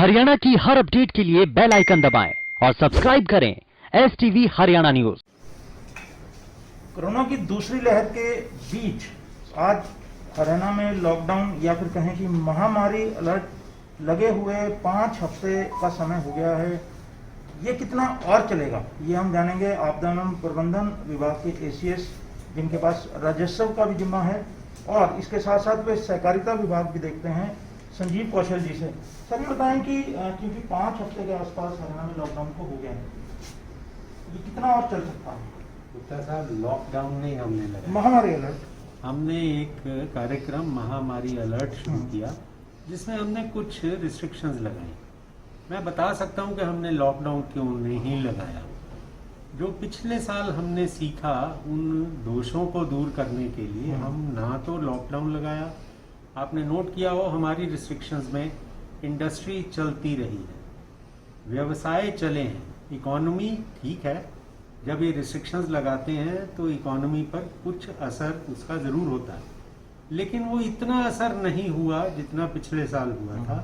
हरियाणा की हर अपडेट के लिए बेल आइकन दबाएं और सब्सक्राइब करें STV हरियाणा न्यूज। कोरोना की दूसरी लहर के बीच आज हरियाणा में लॉकडाउन या फिर कहें कि महामारी अलर्ट लगे हुए 5 हफ्ते का समय हो गया है। ये कितना और चलेगा ये हम जानेंगे आपदा प्रबंधन विभाग के ACS जिनके पास राजस्व का भी जिम्मा है और इसके साथ साथ वे सहकारिता विभाग भी देखते हैं संजीव कौशल जी से। सर ये बताएं कि क्योंकि 5 हफ्ते के आसपास हरियाणा में लॉकडाउन को हो गया है, ये कितना और चल सकता है? गुप्ता साहब, लॉकडाउन नहीं हमने लगाया, महामारी अलर्ट। हमने एक कार्यक्रम महामारी अलर्ट शुरू किया जिसमें हमने कुछ रिस्ट्रिक्शंस लगाई। मैं बता सकता हूं कि हमने लॉकडाउन क्यों नहीं लगाया। जो पिछले साल हमने सीखा उन दोषों को दूर करने के लिए हम ना तो लॉकडाउन लगाया। आपने नोट किया हो हमारी रिस्ट्रिक्शंस में इंडस्ट्री चलती रही है, व्यवसाय चले हैं, इकोनॉमी ठीक है। जब ये रिस्ट्रिक्शंस लगाते हैं तो इकोनॉमी पर कुछ असर उसका ज़रूर होता है, लेकिन वो इतना असर नहीं हुआ जितना पिछले साल हुआ था।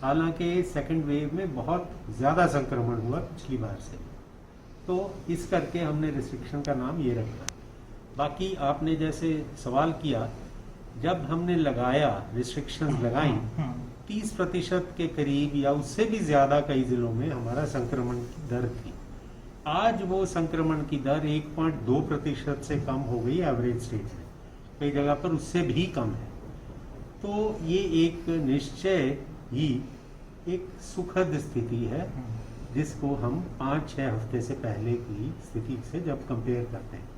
हालांकि सेकंड वेव में बहुत ज़्यादा संक्रमण हुआ पिछली बार से, तो इस करके हमने रिस्ट्रिक्शन का नाम ये रखा। बाकी आपने जैसे सवाल किया, जब हमने लगाया रिस्ट्रिक्शंस लगाई 30% के करीब या उससे भी ज़्यादा कई ज़िलों में हमारा संक्रमण की दर थी। आज वो संक्रमण की दर 1.2% से कम हो गई एवरेज स्टेज में, कई जगह पर उससे भी कम है। तो ये एक निश्चय ही एक सुखद स्थिति है जिसको हम 5-6 हफ्ते से पहले की स्थिति से जब कंपेयर करते हैं।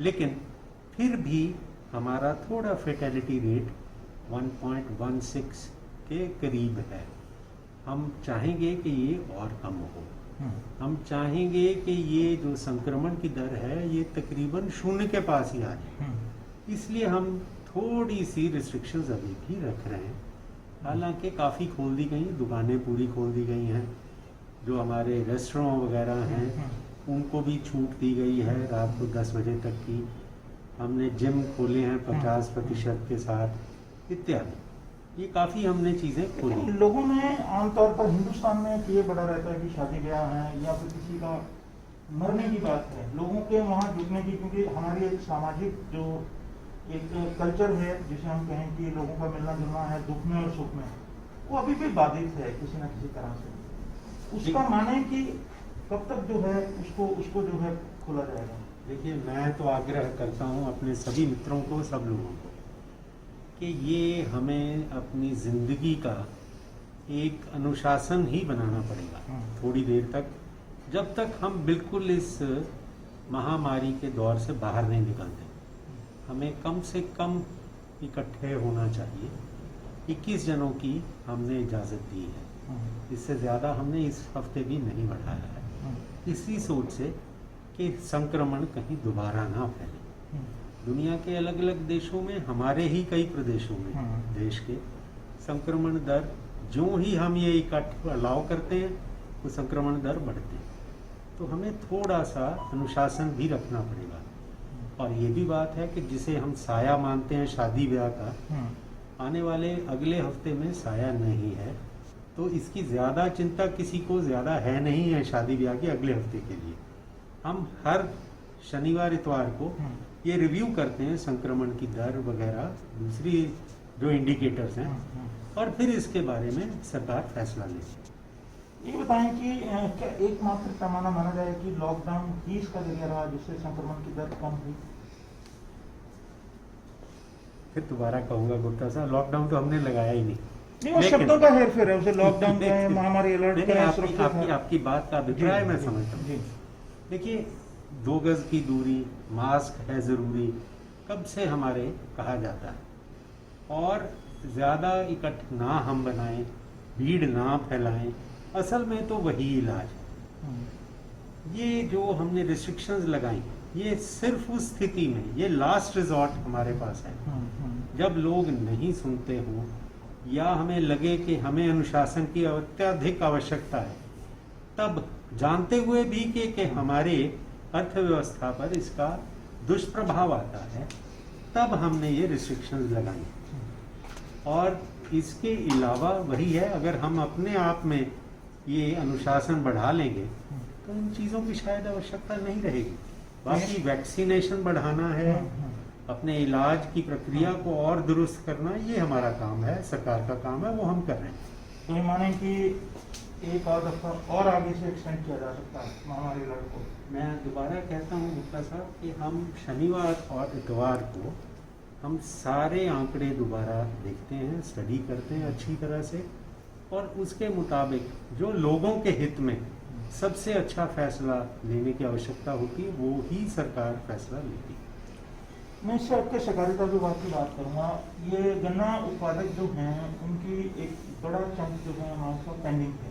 लेकिन फिर भी हमारा थोड़ा फेटेलिटी रेट 1.16 के करीब है। हम चाहेंगे कि ये और कम हो। हम चाहेंगे कि ये जो संक्रमण की दर है ये तकरीबन 0 के पास ही आ जाए। इसलिए हम थोड़ी सी रिस्ट्रिक्शंस अभी भी रख रहे हैं। हालांकि काफ़ी खोल दी गई, दुकानें पूरी खोल दी गई हैं। जो हमारे रेस्टोरेंट वगैरह हैं उनको भी छूट दी गई है रात को 10 बजे तक की। हमने जिम खोले हैं 50% के साथ इत्यादि। ये काफ़ी हमने चीज़ें खोली। लोगों में आमतौर पर हिंदुस्तान में ये बड़ा रहता है कि शादी ब्याह है या फिर किसी का मरने की बात है, लोगों के वहाँ जुटने की, क्योंकि हमारी एक सामाजिक जो एक कल्चर है जिसे हम कहें कि लोगों का मिलना जुलना है दुख में और सुख में, वो अभी भी बाधित है किसी न किसी तरह से। उसका माने कि कब तक जो है उसको जो है खोला जाएगा? देखिए, मैं तो आग्रह करता हूँ अपने सभी मित्रों को, सब लोगों को, कि ये हमें अपनी ज़िंदगी का एक अनुशासन ही बनाना पड़ेगा थोड़ी देर तक, जब तक हम बिल्कुल इस महामारी के दौर से बाहर नहीं निकलते। हमें कम से कम इकट्ठे होना चाहिए। 21 जनों की हमने इजाज़त दी है, इससे ज़्यादा हमने इस हफ्ते भी नहीं बढ़ाया है, इसी सोच से कि संक्रमण कहीं दोबारा ना फैले। दुनिया के अलग अलग देशों में, हमारे ही कई प्रदेशों में देश के संक्रमण दर, जो ही हम ये इकट्ठ अलाउ करते हैं वो संक्रमण दर बढ़ते हैं। तो हमें थोड़ा सा अनुशासन भी रखना पड़ेगा। और ये भी बात है कि जिसे हम साया मानते हैं शादी ब्याह का, आने वाले अगले हफ्ते में साया नहीं है, तो इसकी ज़्यादा चिंता किसी को ज़्यादा है नहीं है शादी ब्याह के अगले हफ्ते के लिए। हम हर शनिवार इतवार को ये रिव्यू करते हैं संक्रमण की दर वगैरह, दूसरी जो इंडिकेटर्स हैं, और फिर इसके बारे में सरकार फैसला लेगी। ये बताएं कि क्या एकमात्र पैमाना माना जाए कि लॉकडाउन ही इसका जरिया रहा जिससे संक्रमण की दर कम हुई? फिर दोबारा कहूँगा गुप्ता साहब, लॉकडाउन तो हमने लगाया ही नहीं। वो शब्दों का हेरफेर है, उसे लॉकडाउन कहें, महामारी अलर्ट कहें। आपकी बात का अभिप्राय मैं समझता हूँ। देखिए, 2 गज की दूरी, मास्क है ज़रूरी, कब से हमारे कहा जाता है, और ज़्यादा इकट्ठ ना हम बनाएं, भीड़ ना फैलाएं। असल में तो वही इलाज है। ये जो हमने रिस्ट्रिक्शंस लगाई, ये सिर्फ उस स्थिति में, ये लास्ट रिजॉर्ट हमारे पास है, जब लोग नहीं सुनते हों या हमें लगे कि हमें अनुशासन की अत्यधिक आवश्यकता है, तब जानते हुए भी कि हमारे अर्थव्यवस्था पर इसका दुष्प्रभाव आता है, तब हमने ये रिस्ट्रिक्शंस लगाई। और इसके अलावा वही है, अगर हम अपने आप में ये अनुशासन बढ़ा लेंगे तो इन चीज़ों की शायद आवश्यकता नहीं रहेगी। बाकी वैक्सीनेशन बढ़ाना है, अपने इलाज की प्रक्रिया को और दुरुस्त करना, ये हमारा काम है, सरकार का काम है, वो हम कर रहे हैं। तो ये माने कि एक आध हफ्ता और आगे से एक्सटेंड किया जा सकता है महामारी अलर्ट को। मैं दोबारा कहता हूँ गुप्ता साहब कि हम शनिवार और इतवार को हम सारे आंकड़े दोबारा देखते हैं, स्टडी करते हैं अच्छी तरह से, और उसके मुताबिक जो लोगों के हित में सबसे अच्छा फैसला लेने की आवश्यकता होती है वो ही सरकार फैसला लेती है। मैं इससे आपके सहकारिता विभाग की बात करूँगा। ये गन्ना उत्पादक जो हैं उनकी एक बड़ा चंक जो है अमाउंट का पेंडिंग है,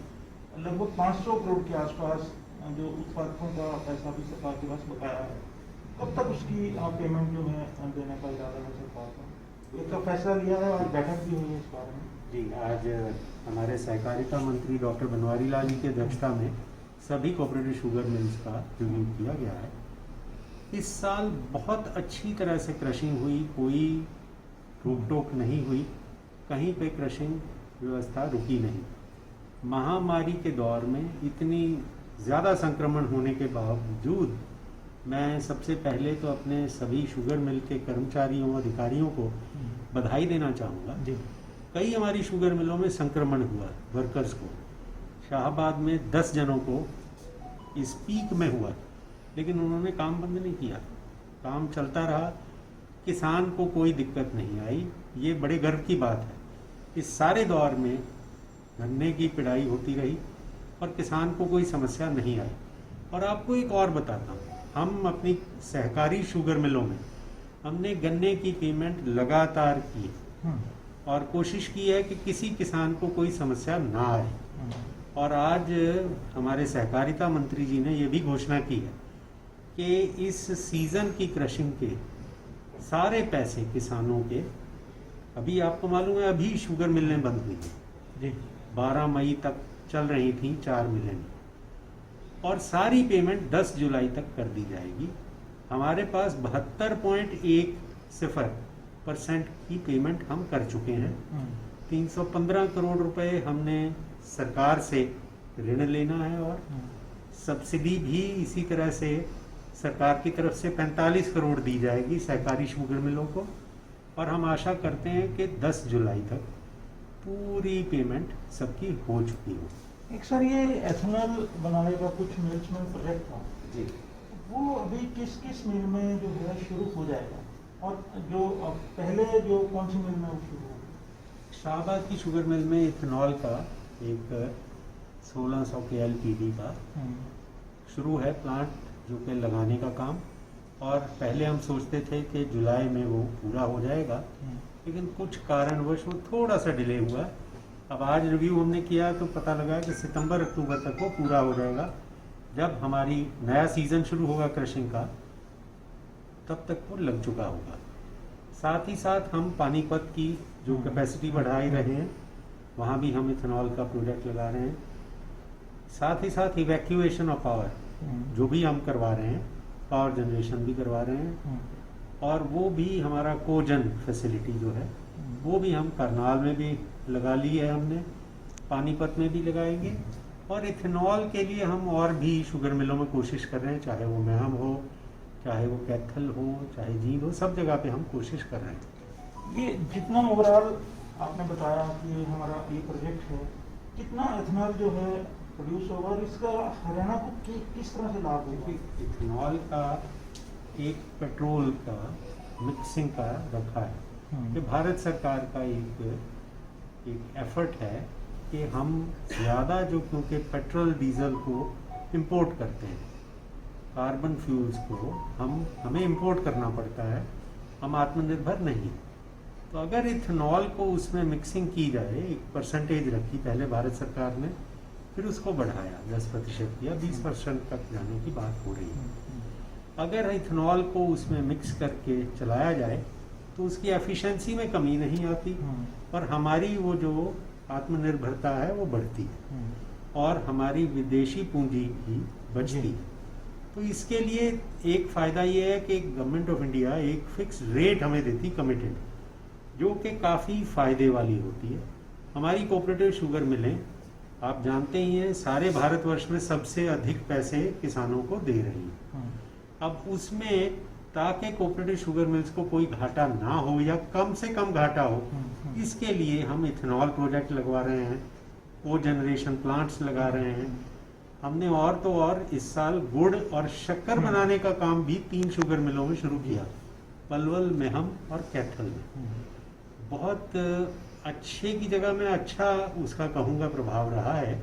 लगभग 500 करोड़ के आसपास जो उत्पादकों का पैसा भी सरकार के पास बकाया है। कब तक उसकी पेमेंट जो है देने का इरादा है सरकार का? एक तो फैसला लिया है और बैठक भी हुई है इस बारे में। जी, आज हमारे सहकारिता मंत्री डॉक्टर बनवारी लाल जी की अध्यक्षता में सभी कोऑपरेटिव शुगर मिल्स का रिव्यू किया गया है। इस साल बहुत अच्छी तरह से क्रशिंग हुई, कोई रोक टोक नहीं हुई, कहीं पे क्रशिंग व्यवस्था रुकी नहीं। महामारी के दौर में इतनी ज़्यादा संक्रमण होने के बावजूद मैं सबसे पहले तो अपने सभी शुगर मिल के कर्मचारियों अधिकारियों को बधाई देना चाहूँगा। कई हमारी शुगर मिलों में संक्रमण हुआ, वर्कर्स को, शाहबाद में 10 जनों को इस पीक में हुआ, लेकिन उन्होंने काम बंद नहीं किया, काम चलता रहा, किसान को कोई दिक्कत नहीं आई। ये बड़े गर्व की बात है। इस सारे दौर में गन्ने की पिड़ाई होती रही और किसान को कोई समस्या नहीं आई। और आपको एक और बताता हूँ, हम अपनी सहकारी शुगर मिलों में हमने गन्ने की पेमेंट लगातार की और कोशिश की है कि किसी किसान को कोई समस्या ना आए। और आज हमारे सहकारिता मंत्री जी ने ये भी घोषणा की है कि इस सीज़न की क्रशिंग के सारे पैसे किसानों के, अभी आपको मालूम है अभी शुगर मिलें बंद हुई हैं, 12 मई तक चल रही थी 4 मिलें, और सारी पेमेंट 10 जुलाई तक कर दी जाएगी। हमारे पास 72.10% की पेमेंट हम कर चुके हैं। 315 करोड़ रुपए हमने सरकार से ऋण लेना है और सब्सिडी भी इसी तरह से सरकार की तरफ से 45 करोड़ दी जाएगी सहकारी शुगर मिलों को। और हम आशा करते हैं कि 10 जुलाई तक पूरी पेमेंट सबकी हो चुकी हो। एक सर, ये एथेनॉल बनाने का कुछ मिल्स में प्रोजेक्ट था जी, वो अभी किस किस मिल में जो है शुरू हो जाएगा, और जो पहले जो कौन सी मिल में वो शुरू होगा? शाहबाद की शुगर मिल में इथेनॉल का एक 1600 के एलपीडी का शुरू है प्लांट, जो कि लगाने का काम। और पहले हम सोचते थे कि जुलाई में वो पूरा हो जाएगा, लेकिन कुछ कारणवश वो थोड़ा सा डिले हुआ। अब आज रिव्यू हमने किया तो पता लगा कि सितंबर अक्टूबर तक वो पूरा हो जाएगा। जब हमारी नया सीज़न शुरू होगा क्रशिंग का, तब तक वो लग चुका होगा। साथ ही साथ हम पानीपत की जो कैपेसिटी बढ़ा ही रहे हैं, वहाँ भी हम इथेनॉल का प्रोजेक्ट लगा रहे हैं। साथ ही साथ इवैक्यूएशन ऑफ पावर जो भी हम करवा रहे हैं, पावर जनरेशन भी करवा रहे हैं, और वो भी हमारा कोजन फैसिलिटी जो है वो भी हम करनाल में भी लगा ली है हमने, पानीपत में भी लगाएंगे। और इथेनॉल के लिए हम और भी शुगर मिलों में कोशिश कर रहे हैं, चाहे वो महम हो, चाहे वो कैथल हो, चाहे जींद हो, सब जगह पे हम कोशिश कर रहे हैं। ये जितना ओवरऑल आपने बताया कि हमारा ये प्रोजेक्ट है, कितना एथेनॉल जो है प्रोड्यूस होगा और इसका हरियाणा को किस तरह से लाभ होगा? इथेनॉल का एक पेट्रोल का मिक्सिंग का रखा है कि भारत सरकार का एक एफर्ट है कि हम ज़्यादा जो, क्योंकि पेट्रोल डीजल को इंपोर्ट करते हैं, कार्बन फ्यूल्स को हमें इंपोर्ट करना पड़ता है, हम आत्मनिर्भर नहीं। तो अगर इथेनॉल को उसमें मिक्सिंग की जाए, एक परसेंटेज रखी पहले भारत सरकार ने, फिर उसको बढ़ाया 10% किया, 20% तक जाने की बात हो रही है। अगर इथेनॉल को उसमें मिक्स करके चलाया जाए तो उसकी एफिशिएंसी में कमी नहीं आती और हमारी वो जो आत्मनिर्भरता है वो बढ़ती है और हमारी विदेशी पूंजी भी बचती है। तो इसके लिए एक फ़ायदा ये है कि गवर्नमेंट ऑफ इंडिया एक फिक्स रेट हमें देती, कमिटेड, जो कि काफ़ी फायदे वाली होती है। हमारी कोऑपरेटिव शुगर मिलें आप जानते ही हैं सारे भारतवर्ष में सबसे अधिक पैसे किसानों को दे रही हैं। अब उसमें ताकि कोऑपरेटिव शुगर मिल्स को कोई घाटा ना हो या कम से कम घाटा हो, इसके लिए हम इथेनॉल प्रोजेक्ट लगवा रहे हैं, को जनरेशन प्लांट्स लगा रहे हैं। हमने और तो और इस साल गुड़ और शक्कर बनाने का काम भी 3 शुगर मिलों में शुरू किया, पलवल, मेहम और कैथल में। बहुत अच्छे की जगह में अच्छा उसका कहूँगा प्रभाव रहा है,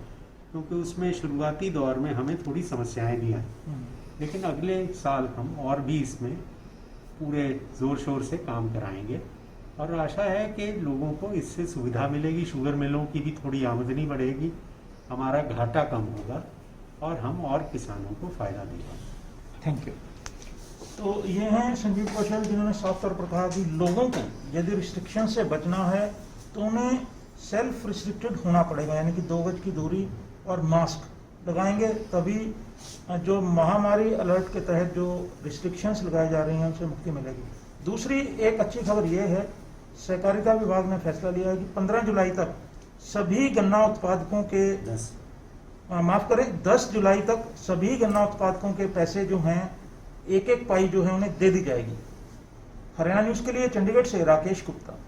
क्योंकि उसमें शुरुआती दौर में हमें थोड़ी समस्याएं भी आई, लेकिन अगले साल हम और भी इसमें पूरे जोर शोर से काम कराएंगे और आशा है कि लोगों को इससे सुविधा मिलेगी, शुगर मिलों की भी थोड़ी आमदनी बढ़ेगी, हमारा घाटा कम होगा और हम और किसानों को फायदा देगा। Thank you. तो ये हैं संजीव कौशल जिन्होंने साफ तौर पर कहा कि लोगों को यदि रिस्ट्रिक्शन से बचना है तो उन्हें सेल्फ रिस्ट्रिक्टेड होना पड़ेगा, यानी कि 2 गज की दूरी और मास्क लगाएंगे, तभी जो महामारी अलर्ट के तहत जो रिस्ट्रिक्शंस लगाई जा रही हैं उनसे मुक्ति मिलेगी। दूसरी एक अच्छी खबर ये है, सहकारिता विभाग ने फैसला लिया है कि 15 जुलाई तक सभी गन्ना उत्पादकों के 10 जुलाई तक सभी गन्ना उत्पादकों के पैसे जो हैं 1-1 पाई जो है उन्हें दे दी जाएगी। हरियाणा न्यूज के लिए चंडीगढ़ से राकेश गुप्ता।